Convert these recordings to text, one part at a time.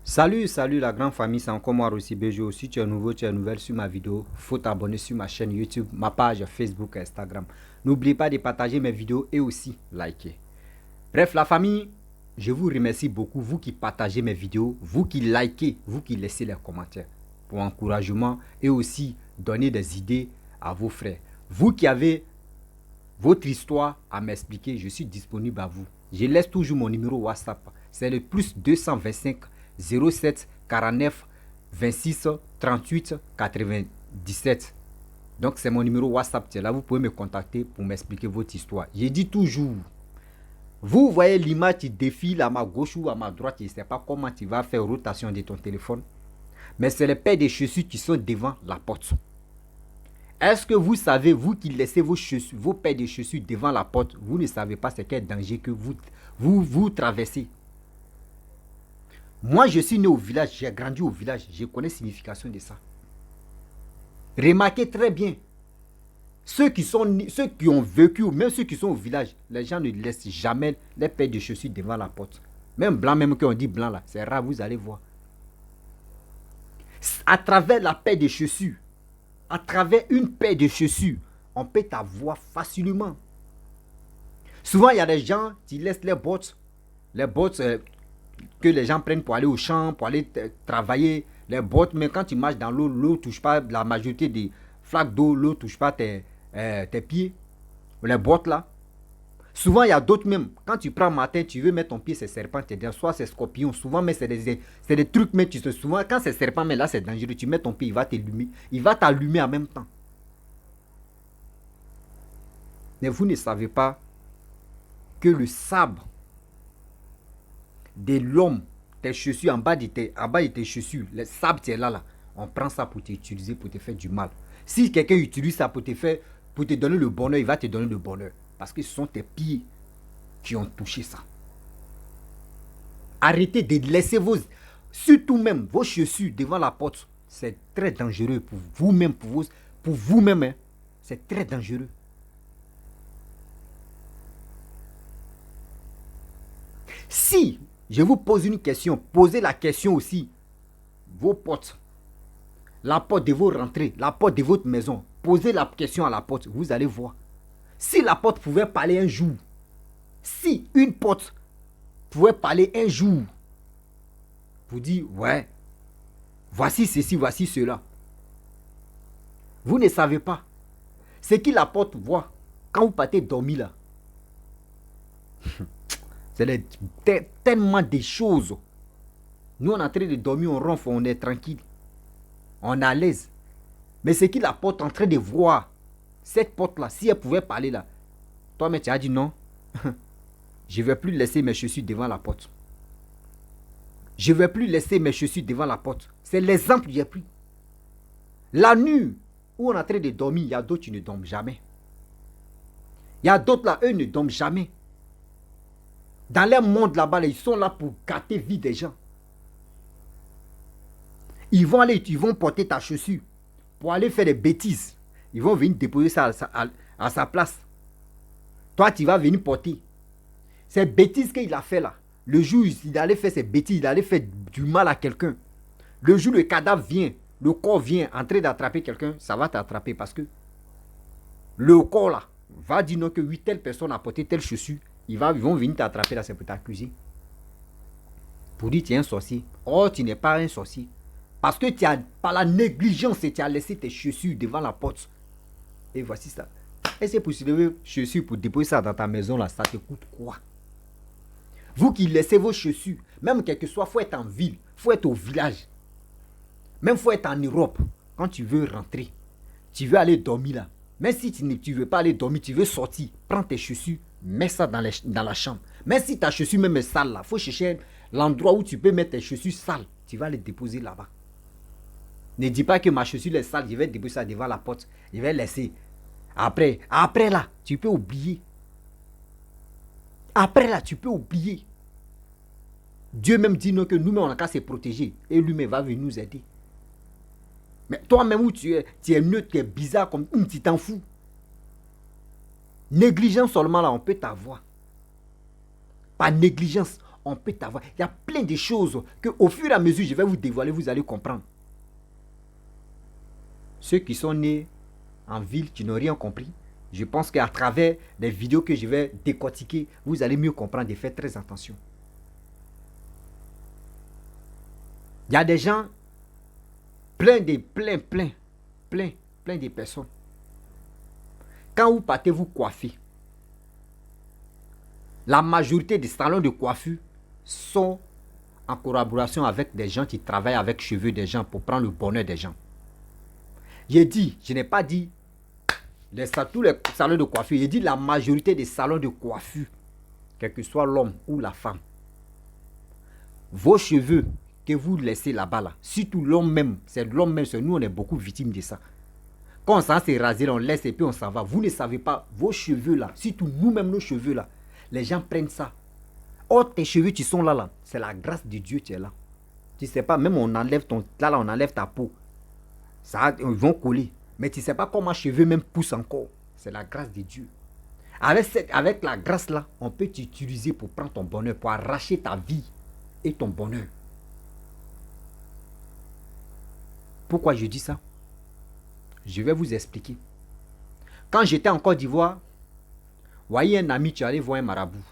Salut la grande famille, c'est encore moi Rossi Bejo. Si tu es nouveau, tu es nouvelle sur ma vidéo, faut t'abonner sur ma chaîne YouTube, ma page Facebook et Instagram. N'oublie pas de partager mes vidéos et aussi liker. Bref, la famille, je vous remercie beaucoup, vous qui partagez mes vidéos, vous qui likez, vous qui laissez les commentaires pour encouragement et aussi donner des idées à vos frères. Vous qui avez votre histoire à m'expliquer, je suis disponible à vous. Je laisse toujours mon numéro WhatsApp. C'est le plus 225 07 49 26 38 97. Donc c'est mon numéro WhatsApp. Là, vous pouvez me contacter pour m'expliquer votre histoire. Je dis toujours, vous voyez l'image qui défile à ma gauche ou à ma droite. Je ne sais pas comment tu vas faire rotation de ton téléphone. Mais c'est les paires de chaussures qui sont devant la porte. Est-ce que vous savez, vous qui laissez vos paires de chaussures devant la porte, vous ne savez pas c'est quel danger que vous traversez. Moi, je suis né au village, j'ai grandi au village, je connais la signification de ça. Remarquez très bien, ceux qui ont vécu, même ceux qui sont au village, les gens ne laissent jamais les paires de chaussures devant la porte. Même blanc, même quand on dit blanc là, c'est rare, vous allez voir. À travers la paire de chaussures, à travers une paire de chaussures, on peut t'avoir facilement. Souvent, il y a des gens qui laissent les bottes que les gens prennent pour aller au champ, pour aller travailler, les bottes, mais quand tu marches dans l'eau, l'eau ne touche pas la majorité des flaques d'eau, l'eau ne touche pas tes pieds, les bottes là. Souvent, il y a d'autres même, quand tu prends matin, tu veux mettre ton pied, c'est serpent, soit c'est scorpion, souvent, mais c'est des trucs, mais tu sais, souvent, quand c'est serpent, mais là, c'est dangereux, tu mets ton pied, il va t'allumer en même temps. Mais vous ne savez pas que le sabre de l'homme, tes chaussures, en bas de tes chaussures, le sable qui est là, on prend ça pour t'utiliser, pour te faire du mal. Si quelqu'un utilise ça pour te donner le bonheur, il va te donner le bonheur. Parce que ce sont tes pieds qui ont touché ça. Arrêtez de laisser surtout même vos chaussures devant la porte. C'est très dangereux pour vous-même, pour vous-même. Hein. C'est très dangereux. Si je vous pose une question, posez la question aussi. Vos portes, la porte de vos rentrées, la porte de votre maison, posez la question à la porte, vous allez voir. Si la porte pouvait parler un jour, si une porte pouvait parler un jour, vous dites, ouais, voici ceci, voici cela. Vous ne savez pas. Ce que la porte voit quand vous partez dormir là. C'est tellement de choses. Nous, on est en train de dormir, on ronfle, on est tranquille. On est à l'aise. Mais ce que la porte est en train de voir, cette porte-là, si elle pouvait parler là, toi-même, tu as dit non. Je ne vais plus laisser mes chaussures devant la porte. Je ne vais plus laisser mes chaussures devant la porte. C'est l'exemple que j'ai pris. La nuit où on est en train de dormir, il y a d'autres qui ne dorment jamais. Il y a d'autres là, eux ne dorment jamais. Dans leur monde là-bas, ils sont là pour gâter la vie des gens. Ils vont porter ta chaussure pour aller faire des bêtises. Ils vont venir déposer ça à sa place. Toi, tu vas venir porter. Ces bêtises qu'il a fait là, le jour où il allait faire ces bêtises, il allait faire du mal à quelqu'un. Le jour où le cadavre vient, le corps vient en train d'attraper quelqu'un, ça va t'attraper parce que le corps là va dire non que oui, telle personne a porté telle chaussure. Ils vont venir t'attraper là, c'est pour t'accuser. Pour dire tu es un sorcier. Oh, tu n'es pas un sorcier. Parce que par la négligence, tu as laissé tes chaussures devant la porte. Et voici ça. Et c'est pour soulever chaussures pour déposer ça dans ta maison là, ça te coûte quoi? Vous qui laissez vos chaussures, même quel que soit, il faut être en ville, il faut être au village. Même il faut être en Europe. Quand tu veux rentrer, tu veux aller dormir là. Même si tu ne veux pas aller dormir, tu veux sortir, prends tes chaussures, mets ça dans la chambre. Même si ta chaussure même est sale là, il faut chercher l'endroit où tu peux mettre tes chaussures sales. Tu vas les déposer là-bas. Ne dis pas que ma chaussure est sale, je vais déposer ça devant la porte. Je vais laisser. Après là, tu peux oublier. Après là, tu peux oublier. Dieu même dit non, que nous-mêmes, on a qu'à se protéger. Et lui-même va venir nous aider. Mais toi-même où tu es neutre, tu es bizarre, comme tu t'en fous. Négligence seulement là, on peut t'avoir. Par négligence, on peut t'avoir. Il y a plein de choses que au fur et à mesure, je vais vous dévoiler, vous allez comprendre. Ceux qui sont nés en ville, qui n'ont rien compris, je pense qu'à travers des vidéos que je vais décortiquer, vous allez mieux comprendre et faire très attention. Il y a des gens, plein de personnes. Quand vous partez vous coiffer, la majorité des salons de coiffure sont en collaboration avec des gens qui travaillent avec cheveux des gens pour prendre le bonheur des gens. J'ai dit, je n'ai pas dit tous les salons de coiffure, j'ai dit la majorité des salons de coiffure, quel que soit l'homme ou la femme. Vos cheveux que vous laissez là-bas, là, surtout l'homme même, c'est nous on est beaucoup victimes de ça. Quand on s'en s'est rasé, on laisse et puis on s'en va. Vous ne savez pas, vos cheveux là, surtout nous-mêmes nos cheveux là, les gens prennent ça. Oh, tes cheveux qui sont là, c'est la grâce de Dieu qui est là. Tu ne sais pas, même on enlève on enlève ta peau. Ça, ils vont coller. Mais tu ne sais pas comment cheveux même poussent encore. C'est la grâce de Dieu. Avec la grâce là, on peut t'utiliser pour prendre ton bonheur, pour arracher ta vie et ton bonheur. Pourquoi je dis ça? Je vais vous expliquer. Quand j'étais en Côte d'Ivoire, voyez un ami, tu allais voir un marabout.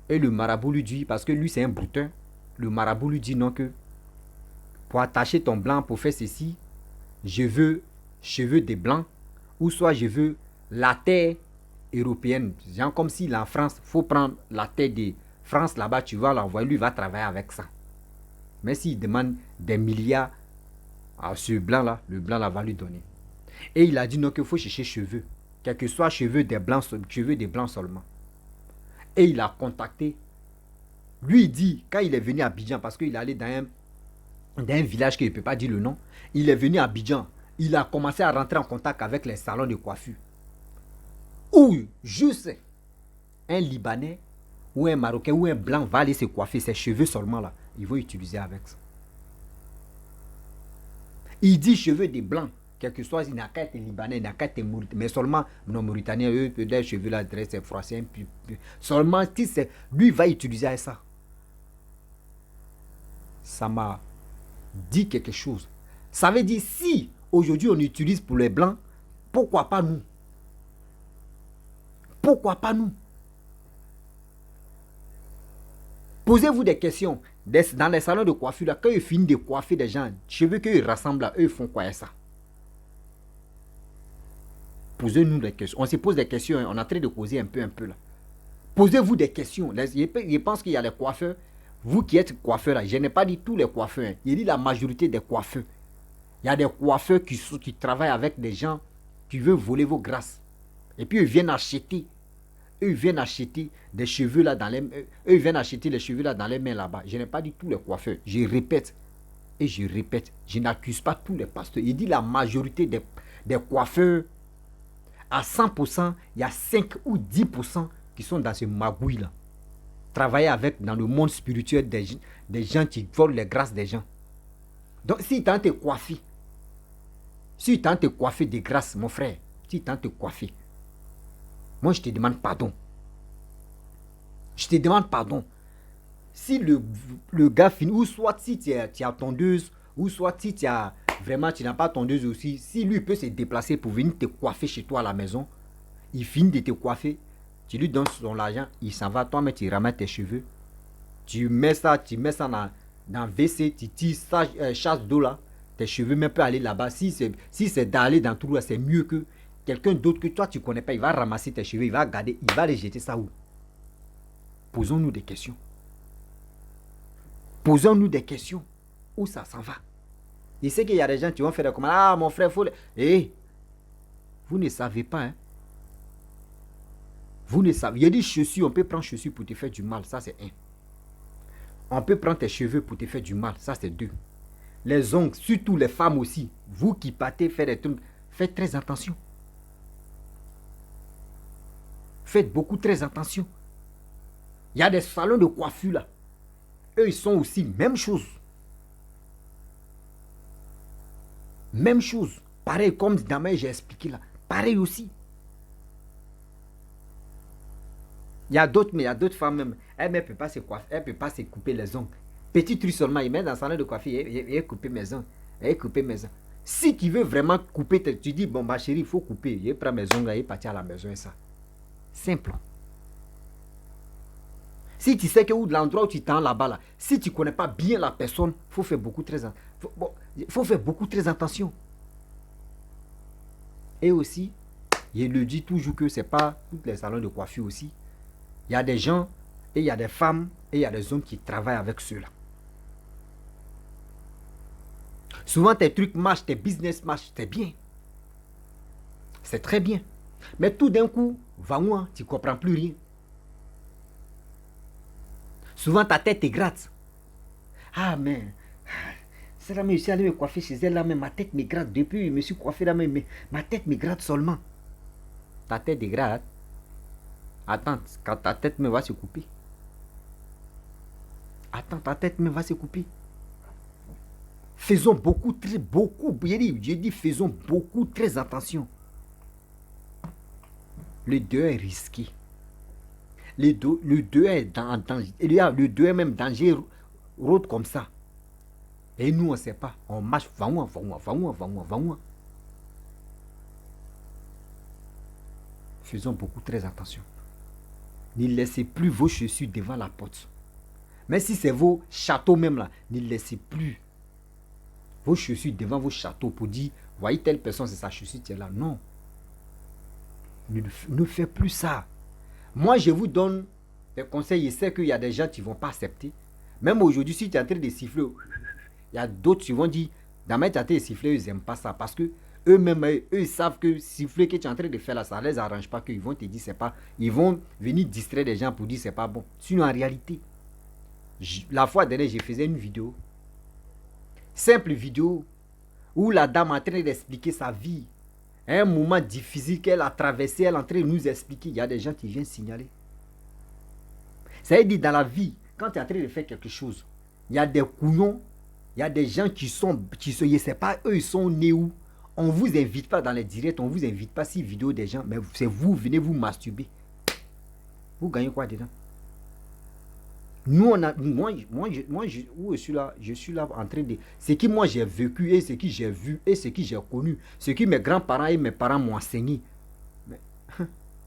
Et le marabout lui dit, parce que lui c'est un brouteur, le marabout lui dit non que pour attacher ton blanc, pour faire ceci, je veux cheveux des blancs, ou soit je veux la terre européenne. Genre comme si en France, il faut prendre la terre de France là-bas, tu vas l'envoyer, lui va travailler avec ça. Mais s'il demande des milliards à ce blanc-là, le blanc-là va lui donner. Et il a dit non qu'il faut chercher cheveux, quel que soit cheveux des blancs seulement. Et il a contacté. Lui, il dit, quand il est venu à Abidjan, parce qu'il allait dans un village qu'il ne peut pas dire le nom, il est venu à Abidjan. Il a commencé à rentrer en contact avec les salons de coiffure. Où juste un Libanais ou un Marocain ou un Blanc va aller se coiffer ses cheveux seulement là. Ils vont utiliser avec ça. Il dit cheveux des Blancs. Quel que soit, il n'a qu'à être Libanais, il n'a qu'à être Mauritanien. Mais seulement, non, Mauritanien, eux, les cheveux là, c'est froid, c'est un peu. Seulement, lui va utiliser ça. Ça m'a dit quelque chose. Ça veut dire, si aujourd'hui on utilise pour les Blancs, pourquoi pas nous? Pourquoi pas nous? Posez-vous des questions. Dans les salons de coiffure, là, quand ils finissent de coiffer des gens, cheveux qu'ils rassemblent là, eux, ils font quoi ça? Posez-nous des questions. On se pose des questions, on est en train de causer un peu là. Posez-vous des questions. Je pense qu'il y a les coiffeurs. Vous qui êtes coiffeurs là, je n'ai pas dit tous les coiffeurs. Hein. J'ai dit la majorité des coiffeurs. Il y a des coiffeurs qui travaillent avec des gens qui veulent voler vos grâces. Et puis ils viennent acheter. Eux viennent acheter des cheveux là dans les mains. Eux viennent acheter les cheveux là dans les mains là-bas. Je n'ai pas dit tous les coiffeurs. Je répète. Et je répète. Je n'accuse pas tous les pasteurs. Il dit la majorité des coiffeurs. À 100%, il y a 5 ou 10% qui sont dans ce magouille là. Travailler avec dans le monde spirituel des gens qui volent les grâces des gens. Donc si tu as te coiffer, si tu as te coiffer des grâces, mon frère, si tu as te coiffer, moi je te demande pardon. Je te demande pardon. Si le gars finit, ou soit si tu as tondeuse, ou soit si tu as vraiment tu n'as pas tondeuse aussi, si lui peut se déplacer pour venir te coiffer chez toi à la maison, il finit de te coiffer, tu lui donnes son argent, il s'en va, toi mais tu ramènes tes cheveux, tu mets ça dans WC, tu tires ça, chasse d'eau là, tes cheveux même peuvent aller là-bas. Si c'est d'aller dans tout là, c'est mieux que quelqu'un d'autre que toi tu ne connais pas, il va ramasser tes cheveux, il va garder, il va les jeter ça où? Posons-nous des questions. Posons-nous des questions. Où ça s'en va? Je sais qu'il y a des gens qui vont faire des commandes. Ah, mon frère, il faut... vous ne savez pas, hein? Vous ne savez. Il y a des chaussures, on peut prendre chaussures pour te faire du mal. Ça, c'est un. On peut prendre tes cheveux pour te faire du mal. Ça, c'est deux. Les ongles, surtout les femmes aussi. Vous qui partez faire des trucs, faites très attention. Faites beaucoup très attention. Il y a des salons de coiffure là. Eux, ils sont aussi même chose. Même chose. Pareil comme demain j'ai expliqué là. Pareil aussi. Il y a d'autres femmes même. Elle ne peut pas se coiffer, elle ne peut pas se couper les ongles. Petit truc seulement, il met dans le salon de coiffure, il a coupé mes ongles. Il a coupé mes ongles. Si tu veux vraiment couper, tu dis, bon, ma chérie, il faut couper. Il prend mes ongles, il partit à la maison et ça. Simple. Si tu sais que l'endroit où tu tends là-bas, là, si tu ne connais pas bien la personne, il faut faire beaucoup très attention. Et aussi, je le dis toujours que ce n'est pas tous les salons de coiffure aussi. Il y a des gens, et il y a des femmes, et il y a des hommes qui travaillent avec ceux-là. Souvent, tes trucs marchent, tes business marchent, c'est bien. C'est très bien. Mais tout d'un coup, va-moi, tu ne comprends plus rien. Souvent, ta tête te gratte. Ah, mais... C'est là, mais je suis allé me coiffer chez elle, là, mais ma tête me gratte. Depuis, je me suis coiffé là, mais ma tête me gratte seulement. Ta tête te gratte. Attends, quand ta tête me va se couper. Attends, ta tête me va se couper. Faisons beaucoup, j'ai dit faisons beaucoup, très attention. Le deuil est risqué. Le deuil est dans danger. Le deuil est même dangereux comme ça. Et nous, on ne sait pas. On marche, va-moi. Faisons beaucoup, très attention. Ne laissez plus vos chaussures devant la porte. Mais si c'est vos châteaux même là, ne laissez plus vos chaussures devant vos châteaux pour dire, voyez telle personne, c'est sa chaussure qui est là. Non. Ne faites plus ça. Moi, je vous donne des conseils. Je sais qu'il y a des gens qui ne vont pas accepter. Même aujourd'hui, si tu es en train de siffler, il y a d'autres qui vont dire, dans ma tête de siffler, ils n'aiment pas ça. Parce que eux-mêmes, eux savent que siffler que tu es en train de faire là, ça ne les arrange pas. Qu'ils vont te dire, c'est pas. Ils vont venir distraire les gens pour dire, c'est pas bon. Sinon, en réalité, la fois dernière, j'ai fait une vidéo. Simple vidéo où la dame est en train d'expliquer sa vie. Un moment difficile qu'elle a traversé, elle est en train de nous expliquer. Il y a des gens qui viennent signaler. Ça veut dire dans la vie, quand tu es en train de faire quelque chose, il y a des couillons, il y a des gens qui sont, je ne sais pas, eux ils sont nés où. On ne vous invite pas dans les directs, on ne vous invite pas si vidéo des gens, mais c'est vous, venez vous masturber. Vous gagnez quoi dedans? Nous, on a, je suis là en train de... Ce que moi j'ai vécu et ce que j'ai vu et ce que j'ai connu, ce que mes grands-parents et mes parents m'ont enseigné. Mais,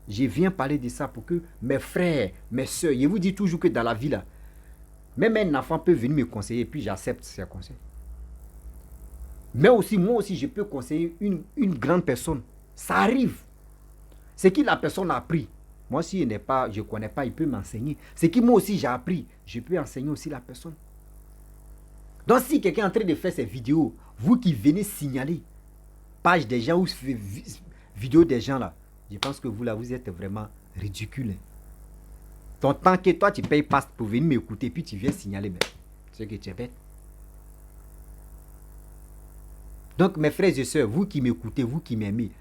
je viens parler de ça pour que mes frères, mes soeurs, je vous dis toujours que dans la vie là, même un enfant peut venir me conseiller et puis j'accepte ses conseils. Mais aussi, moi aussi, je peux conseiller une grande personne. Ça arrive. Ce que la personne a appris. Moi, si je ne connais pas, il peut m'enseigner. Ce que moi aussi j'ai appris, je peux enseigner aussi la personne. Donc, si quelqu'un est en train de faire ces vidéos, vous qui venez signaler, page des gens ou vidéo des gens là, je pense que vous là, vous êtes vraiment ridicule. Donc, tant que toi, tu payes pas pour venir m'écouter, puis tu viens signaler, mais c'est que tu es bête. Donc, mes frères et sœurs, vous qui m'écoutez, vous qui m'aimez,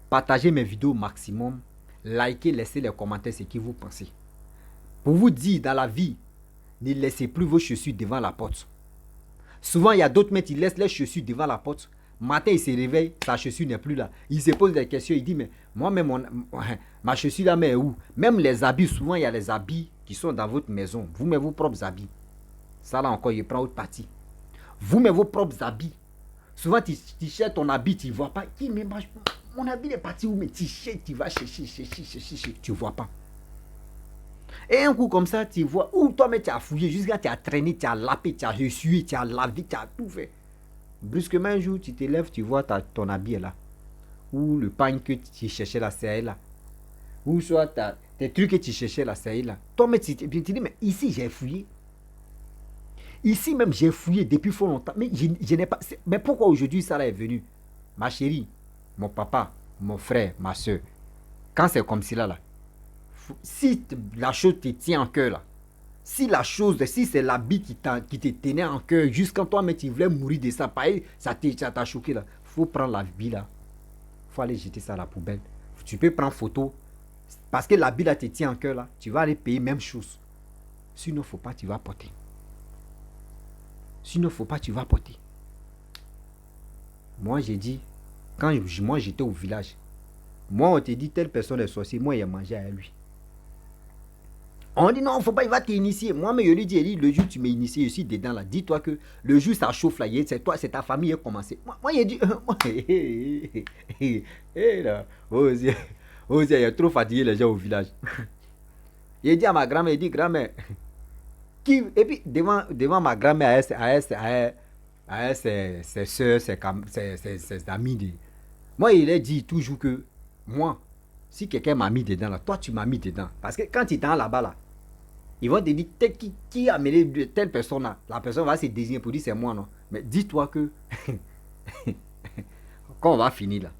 partagez mes vidéos au maximum. Likez, laissez les commentaires ce que vous pensez. Pour vous dire, dans la vie, ne laissez plus vos chaussures devant la porte. Souvent, il y a d'autres mecs qui laissent les chaussures devant la porte. Matin, il se réveille, sa chaussure n'est plus là. Il se pose des questions, il dit, mais moi-même, ma chaussure là, mais où? Même les habits, souvent, il y a les habits qui sont dans votre maison. Vous mettez vos propres habits. Ça là encore, il prend autre partie. Vous mettez vos propres habits. Souvent, tu cherches ton habit, tu ne vois pas. Qui me marche pas? Mon habit est parti où? Mais tu cherches, tu vas chercher, tu ne vois pas. Et un coup comme ça, tu vois, où toi-même tu as fouillé, jusqu'à tu as traîné, tu as lapé, tu as essuyé, tu as lavé, tu as tout fait. Brusquement, un jour, tu te lèves, tu vois ton habit est là. Ou le pain que tu cherchais là, c'est là. Ou soit tes trucs que tu cherchais là, c'est là. Toi-même, tu te dis, mais ici, j'ai fouillé. Ici même, j'ai fouillé depuis fort longtemps. Mais je n'ai pas. Mais pourquoi aujourd'hui ça là est venu? Ma chérie, mon papa, mon frère, ma soeur. Quand c'est comme cela là, si la chose te tient en cœur là, si c'est l'habit qui te tenait en cœur, jusqu'à toi, mais tu voulais mourir de ça, pareil, ça t'a choqué là, il faut prendre l'habit là, il faut aller jeter ça à la poubelle. Tu peux prendre photo, parce que l'habit là te tient en cœur là, tu vas aller payer même chose. Sinon, il ne faut pas, tu vas porter. Sinon, il ne faut pas, tu vas porter. Moi, j'ai dit, quand moi j'étais au village, moi on te dit telle personne est sorcière, moi il a mangé à lui. On dit non, faut pas, il va t'initier. Moi, mais je lui dis, le jour où tu m'as initié, je suis dedans là. Dis-toi que le jour ça chauffe là, c'est toi, c'est ta famille qui a commencé. Moi il dit, là, il y a trop fatigué les gens au village. Il dit à ma grand-mère, il dit, grand-mère, qui, et puis devant ma grand-mère, ses soeurs, ses amis. Moi, il a dit toujours que, moi, si quelqu'un m'a mis dedans là, toi tu m'as mis dedans. Parce que quand il est là-bas là, ils vont te dire qui a mené telle personne là. La personne va se désigner pour dire c'est moi, non. Mais dis-toi que quand on va finir là,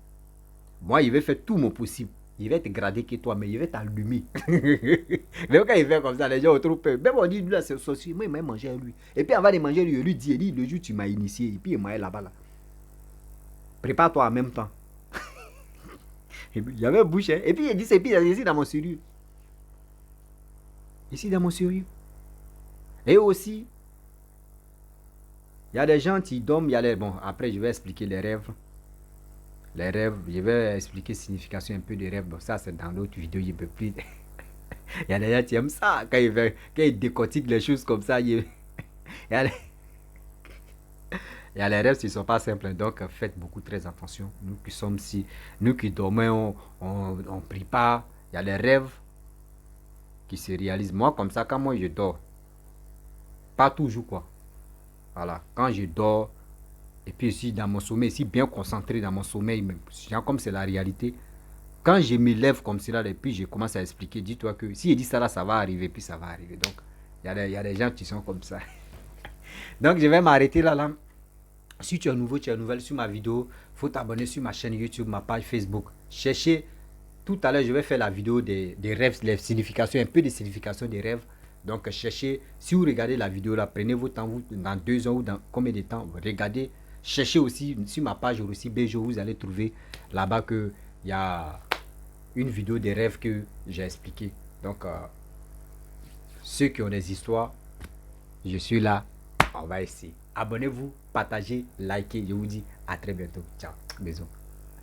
moi il va faire tout mon possible. Il va te grader que toi, mais il va t'allumer. Même quand il fait comme ça, les gens ont trop peur. Même on dit, lui là c'est sorcier, moi il m'a mangé à lui. Et puis avant de manger, lui dit, le jour tu m'as initié, et puis il m'a là-bas là. Prépare-toi en même temps. Il y avait bouche, hein. Et puis il dit, c'est pire, ici dans mon sérieux. Ici dans mon sérieux. Et aussi, il y a des gens qui dorment, il y a les... Bon, après je vais expliquer les rêves. Les rêves, je vais expliquer la signification un peu des rêves. Bon, ça c'est dans l'autre vidéo, je ne peux plus. Il y a des gens qui aiment ça, quand ils décortiquent les choses comme ça. Il y a les rêves qui ne sont pas simples, donc faites beaucoup très attention. Nous qui sommes ici, nous qui dormons, on ne prie pas. Il y a les rêves qui se réalisent. Moi, comme ça, quand moi je dors, pas toujours quoi. Voilà, quand je dors, et puis ici dans mon sommeil, ici bien concentré dans mon sommeil, même, comme c'est la réalité, quand je me lève comme cela, et puis je commence à expliquer, dis-toi que si je dis ça là, ça va arriver, puis ça va arriver. Donc, il y a des gens qui sont comme ça. Donc, je vais m'arrêter là. Si tu es nouveau, tu es nouvelle sur ma vidéo, il faut t'abonner sur ma chaîne YouTube, ma page Facebook. Cherchez, tout à l'heure, je vais faire la vidéo des rêves, les significations, un peu de signification des rêves. Donc, cherchez, si vous regardez la vidéo là, prenez votre temps, dans 2 ans ou dans combien de temps, regardez. Cherchez aussi sur ma page aussi Bejo, vous allez trouver là-bas qu'il y a une vidéo des rêves que j'ai expliqué. Donc, ceux qui ont des histoires, je suis là, on va essayer. Abonnez-vous, partagez, likez. Je vous dis à très bientôt. Ciao, bisous.